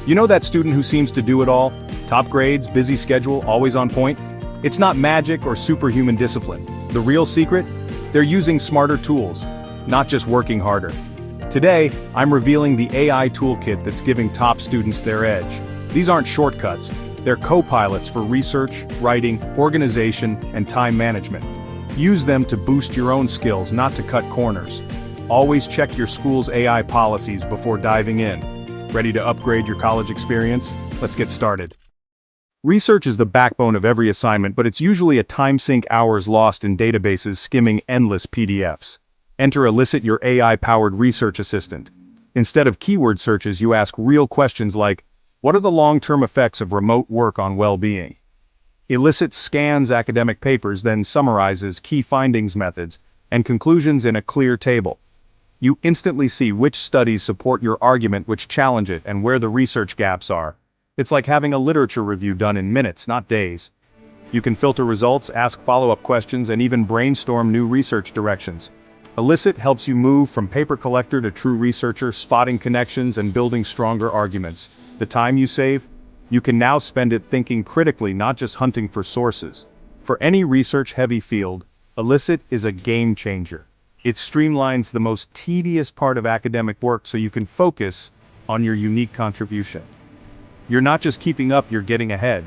You know that student who seems to do it all? Top grades, busy schedule, always on point? It's not magic or superhuman discipline. The real secret? They're using smarter tools, not just working harder. Today, I'm revealing the AI toolkit that's giving top students their edge. These aren't shortcuts, they're co-pilots for research, writing, organization, and time management. Use them to boost your own skills, not to cut corners. Always check your school's AI policies before diving in. Ready to upgrade your college experience? Let's get started. Research is the backbone of every assignment, but it's usually a time sink, hours lost in databases skimming endless PDFs. Enter Elicit, your AI-powered research assistant. Instead of keyword searches, you ask real questions like, what are the long-term effects of remote work on well-being? Elicit scans academic papers, then summarizes key findings, methods, and conclusions in a clear table. You instantly see which studies support your argument, which challenge it, and where the research gaps are. It's like having a literature review done in minutes, not days. You can filter results, ask follow-up questions, and even brainstorm new research directions. Elicit helps you move from paper collector to true researcher, spotting connections and building stronger arguments. The time you save? You can now spend it thinking critically, not just hunting for sources. For any research-heavy field, Elicit is a game changer. It streamlines the most tedious part of academic work so you can focus on your unique contribution. You're not just keeping up, you're getting ahead.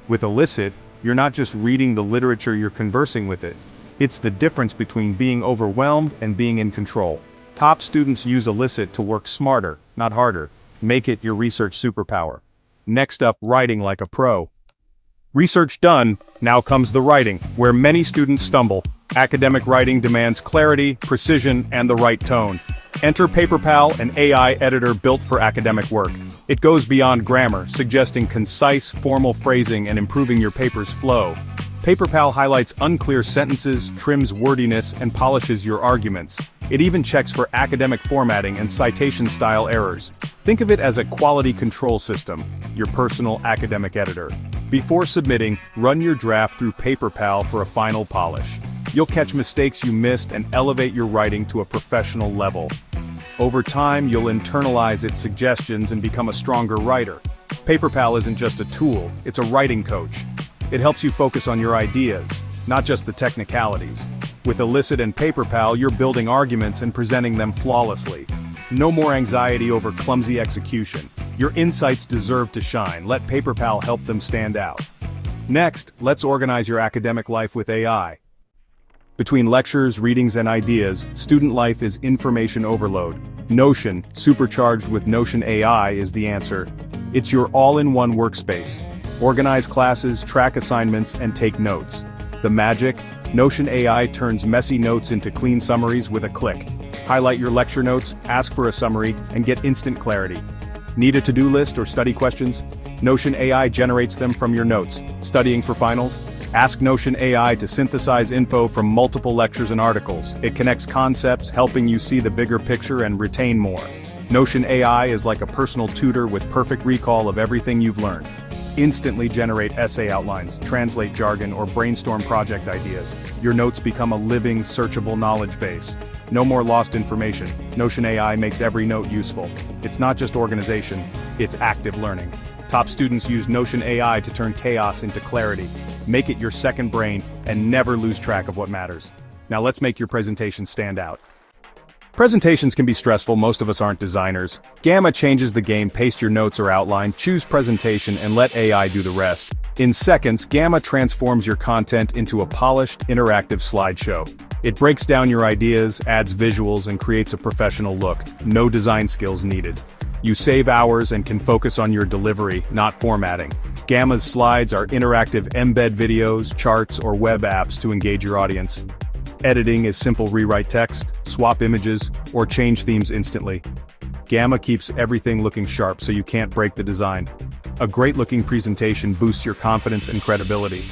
With Elicit, you're not just reading the literature, you're conversing with it. It's the difference between being overwhelmed and being in control. Top students use Elicit to work smarter, not harder. Make it your research superpower. Next up, writing like a pro. Research done, now comes the writing, where many students stumble. Academic writing demands clarity, precision, and the right tone. Enter PaperPal, an AI editor built for academic work. It goes beyond grammar, suggesting concise, formal phrasing and improving your paper's flow. PaperPal highlights unclear sentences, trims wordiness, and polishes your arguments. It even checks for academic formatting and citation-style errors. Think of it as a quality control system, your personal academic editor. Before submitting, run your draft through PaperPal for a final polish. You'll catch mistakes you missed and elevate your writing to a professional level. Over time, you'll internalize its suggestions and become a stronger writer. PaperPal isn't just a tool, it's a writing coach. It helps you focus on your ideas, not just the technicalities. With Elicit and PaperPal, you're building arguments and presenting them flawlessly. No more anxiety over clumsy execution. Your insights deserve to shine. Let PaperPal help them stand out. Next, let's organize your academic life with AI. Between lectures, readings, and ideas, student life is information overload. Notion, supercharged with Notion AI, is the answer. It's your all-in-one workspace. Organize classes, track assignments, and take notes. The magic? Notion AI turns messy notes into clean summaries with a click. Highlight your lecture notes, ask for a summary, and get instant clarity. Need a to-do list or study questions? Notion AI generates them from your notes. Studying for finals? Ask Notion AI to synthesize info from multiple lectures and articles. It connects concepts, helping you see the bigger picture and retain more. Notion AI is like a personal tutor with perfect recall of everything you've learned. Instantly generate essay outlines, translate jargon, or brainstorm project ideas. Your notes become a living, searchable knowledge base. No more lost information. Notion AI makes every note useful. It's not just organization, it's active learning. Top students use Notion AI to turn chaos into clarity. Make it your second brain and never lose track of what matters. Now let's make your presentation stand out. Presentations can be stressful, most of us aren't designers. Gamma changes the game. Paste your notes or outline, choose presentation, and let AI do the rest. In seconds, Gamma transforms your content into a polished, interactive slideshow. It breaks down your ideas, adds visuals, and creates a professional look. No design skills needed. You save hours and can focus on your delivery, not formatting. Gamma's slides are interactive embed videos, charts, or web apps to engage your audience. Editing is simple: rewrite text, swap images, or change themes instantly. Gamma keeps everything looking sharp so you can't break the design. A great-looking presentation boosts your confidence and credibility.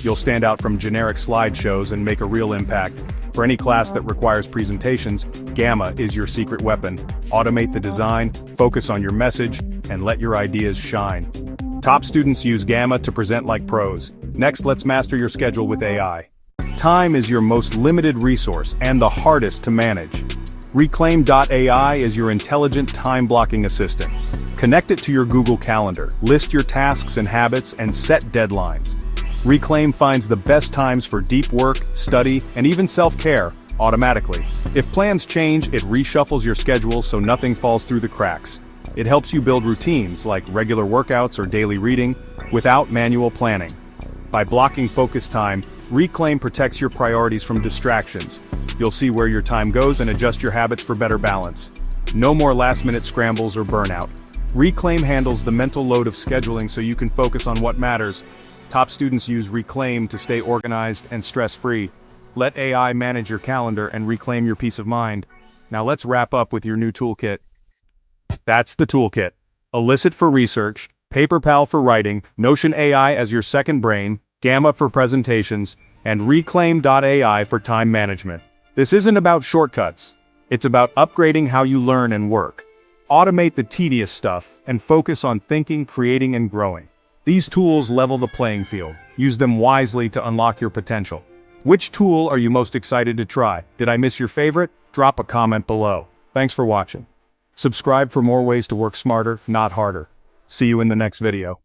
You'll stand out from generic slideshows and make a real impact. For any class that requires presentations, Gamma is your secret weapon. Automate the design, focus on your message, and let your ideas shine. Top students use Gamma to present like pros. Next, let's master your schedule with AI. Time is your most limited resource and the hardest to manage. Reclaim.ai is your intelligent time-blocking assistant. Connect it to your Google Calendar, list your tasks and habits, and set deadlines. Reclaim finds the best times for deep work, study, and even self-care, automatically. If plans change, it reshuffles your schedule so nothing falls through the cracks. It helps you build routines like regular workouts or daily reading without manual planning. By blocking focus time, Reclaim protects your priorities from distractions. You'll see where your time goes and adjust your habits for better balance. No more last-minute scrambles or burnout. Reclaim handles the mental load of scheduling so you can focus on what matters. Top students use Reclaim to stay organized and stress-free. Let AI manage your calendar and reclaim your peace of mind. Now let's wrap up with your new toolkit. That's the toolkit. Elicit for research, PaperPal for writing, Notion AI as your second brain, Gamma for presentations, and Reclaim.ai for time management. This isn't about shortcuts. It's about upgrading how you learn and work. Automate the tedious stuff and focus on thinking, creating, and growing. These tools level the playing field. Use them wisely to unlock your potential. Which tool are you most excited to try? Did I miss your favorite? Drop a comment below. Thanks for watching. Subscribe for more ways to work smarter, not harder. See you in the next video.